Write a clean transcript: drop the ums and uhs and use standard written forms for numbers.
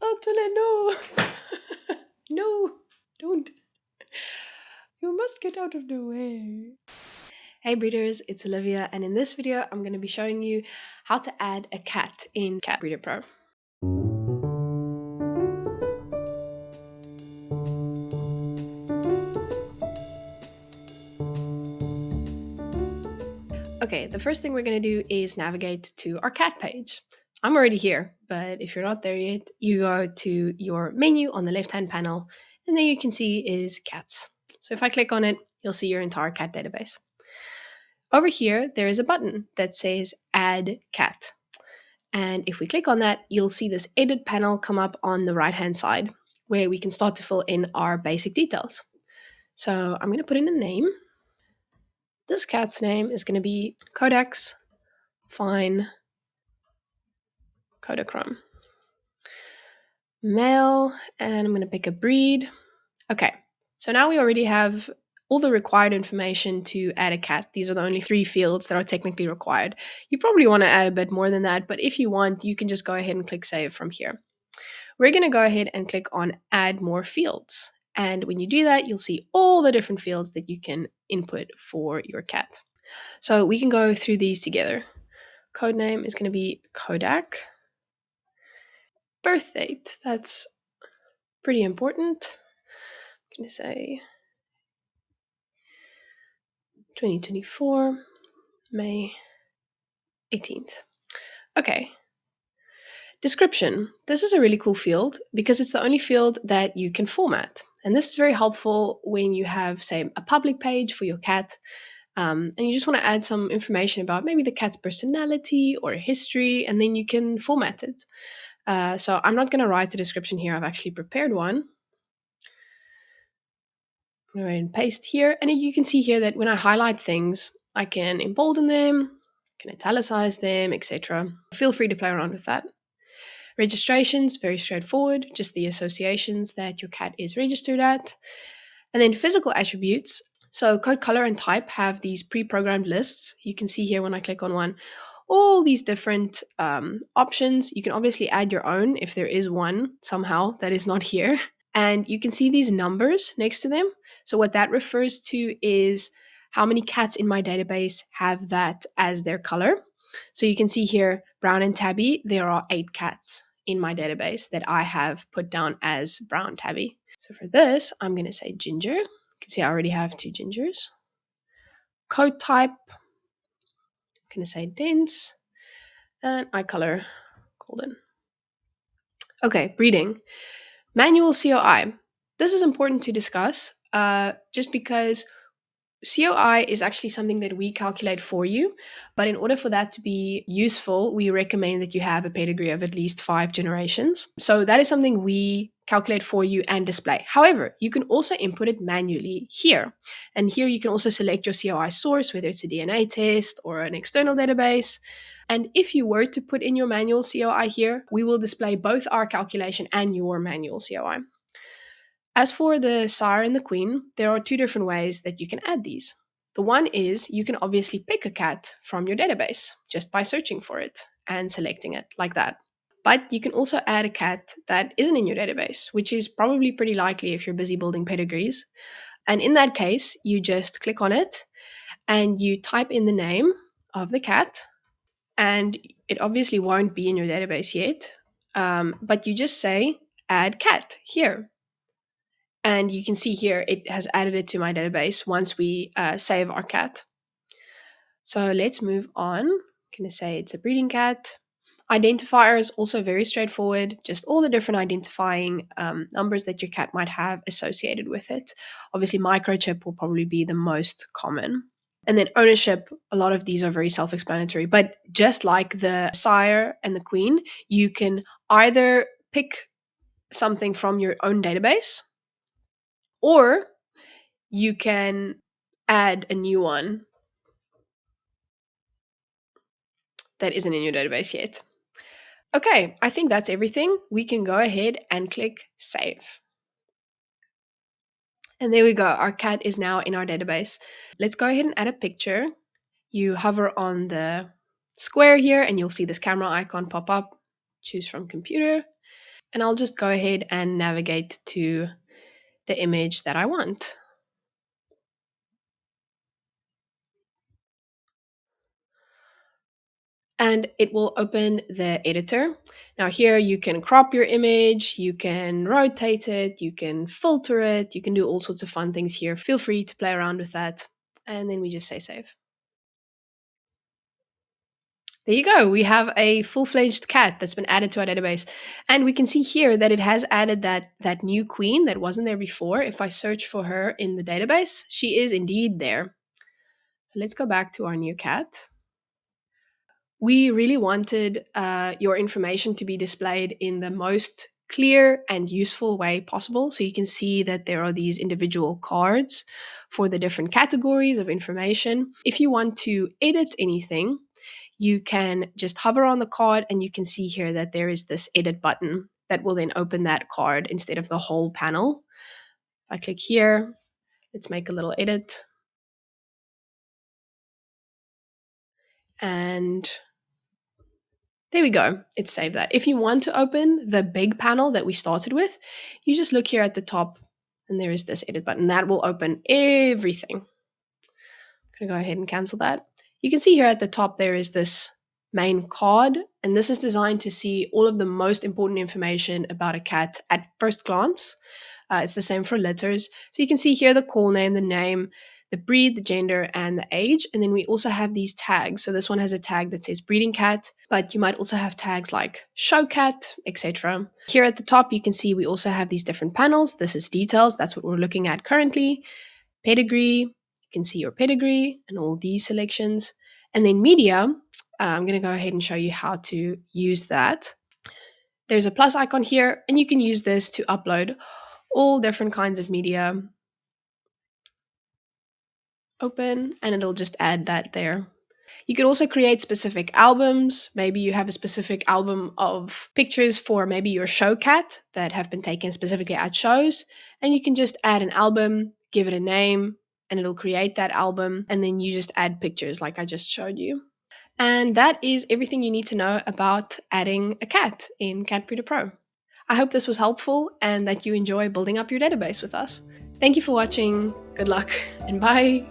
Altule, no! No, don't. You must get out of the way. Hey breeders, it's Olivia, and in this video I'm going to be showing you how to add a cat in Cat Breeder Pro. Okay, the first thing we're going to do is navigate to our cat page. I'm already here, but if you're not there yet, you go to your menu on the left-hand panel, and there you can see is cats. So if I click on it, you'll see your entire cat database. Over here, there is a button that says Add Cat. And if we click on that, you'll see this edit panel come up on the right-hand side where we can start to fill in our basic details. So I'm going to put in a name. This cat's name is going to be Codex Fine Kodachrome. Male, and I'm going to pick a breed. Okay, so now we already have all the required information to add a cat. These are the only 3 fields that are technically required. You probably want to add a bit more than that, but if you want, you can just go ahead and click save from here. We're going to go ahead and click on add more fields. And when you do that, you'll see all the different fields that you can input for your cat. So we can go through these together. Code name is going to be Kodak. Birth date, that's pretty important. I'm going to say 2024, May 18th. Okay. Description. This is a really cool field because it's the only field that you can format. And this is very helpful when you have, say, a public page for your cat, and you just want to add some information about maybe the cat's personality or history, and then you can format it. So I'm not going to write a description here. I've actually prepared one. I'm going to go ahead and paste here. And you can see here that when I highlight things, I can embolden them, can italicize them, etc. Feel free to play around with that. Registrations, very straightforward, just the associations that your cat is registered at. And then physical attributes. So code, color, and type have these pre-programmed lists. You can see here when I click on one, all these different options. You can obviously add your own if there is one somehow that is not here. And you can see these numbers next to them. So what that refers to is how many cats in my database have that as their color. So you can see here, brown and tabby, there are 8 cats in my database that I have put down as brown tabby. So for this, I'm going to say ginger. You can see I already have 2 gingers. Coat type, I'm going to say dense. And eye color, golden. Okay, breeding. Manual COI. This is important to discuss just because COI is actually something that we calculate for you, but in order for that to be useful, we recommend that you have a pedigree of at least 5 generations. So that is something we calculate for you and display. However, you can also input it manually here. And here you can also select your COI source, whether it's a DNA test or an external database. And if you were to put in your manual COI here, we will display both our calculation and your manual COI. As for the sire and the queen, there are 2 different ways that you can add these. The one is you can obviously pick a cat from your database just by searching for it and selecting it like that. But you can also add a cat that isn't in your database, which is probably pretty likely if you're busy building pedigrees. And in that case, you just click on it and you type in the name of the cat, and it obviously won't be in your database yet, but you just say add cat here. And you can see here, it has added it to my database once we save our cat. So let's move on. I'm going to say it's a breeding cat. Identifier is also very straightforward, just all the different identifying numbers that your cat might have associated with it. Obviously, microchip will probably be the most common. And then ownership, a lot of these are very self-explanatory. But just like the sire and the queen, you can either pick something from your own database, or you can add a new one that isn't in your database yet. Okay, I think that's everything. We can go ahead and click save. And there we go. Our cat is now in our database. Let's go ahead and add a picture. You hover on the square here and you'll see this camera icon pop up. Choose from computer. And I'll just go ahead and navigate to the image that I want. And it will open the editor. Now here you can crop your image, you can rotate it, you can filter it, you can do all sorts of fun things here. Feel free to play around with that. And then we just say save. There you go. We have a full-fledged cat that's been added to our database. And we can see here that it has added that new queen that wasn't there before. If I search for her in the database, she is indeed there. So let's go back to our new cat. We really wanted your information to be displayed in the most clear and useful way possible. So you can see that there are these individual cards for the different categories of information. If you want to edit anything, you can just hover on the card and you can see here that there is this edit button that will then open that card instead of the whole panel. If I click here, let's make a little edit. And there we go. It's saved that. If you want to open the big panel that we started with, you just look here at the top and there is this edit button. That will open everything. I'm going to go ahead and cancel that. You can see here at the top there is this main card, and this is designed to see all of the most important information about a cat at first glance. It's the same for litters. So you can see here the call name, the name, the breed, the gender, and the age. And then we also have these tags. So this one has a tag that says breeding cat, but you might also have tags like show cat, etc. Here at the top, you can see we also have these different panels. This is details. That's what we're looking at currently. Pedigree. You can see your pedigree and all these selections. And then media. I'm going to go ahead and show you how to use that. There's a plus icon here, and you can use this to upload all different kinds of media. Open, and it'll just add that there. You can also create specific albums. Maybe you have a specific album of pictures for maybe your show cat that have been taken specifically at shows. And you can just add an album, give it a name, and it'll create that album. And then you just add pictures like I just showed you. And that is everything you need to know about adding a cat in Cattery Pro. I hope this was helpful and that you enjoy building up your database with us. Thank you for watching. Good luck and bye.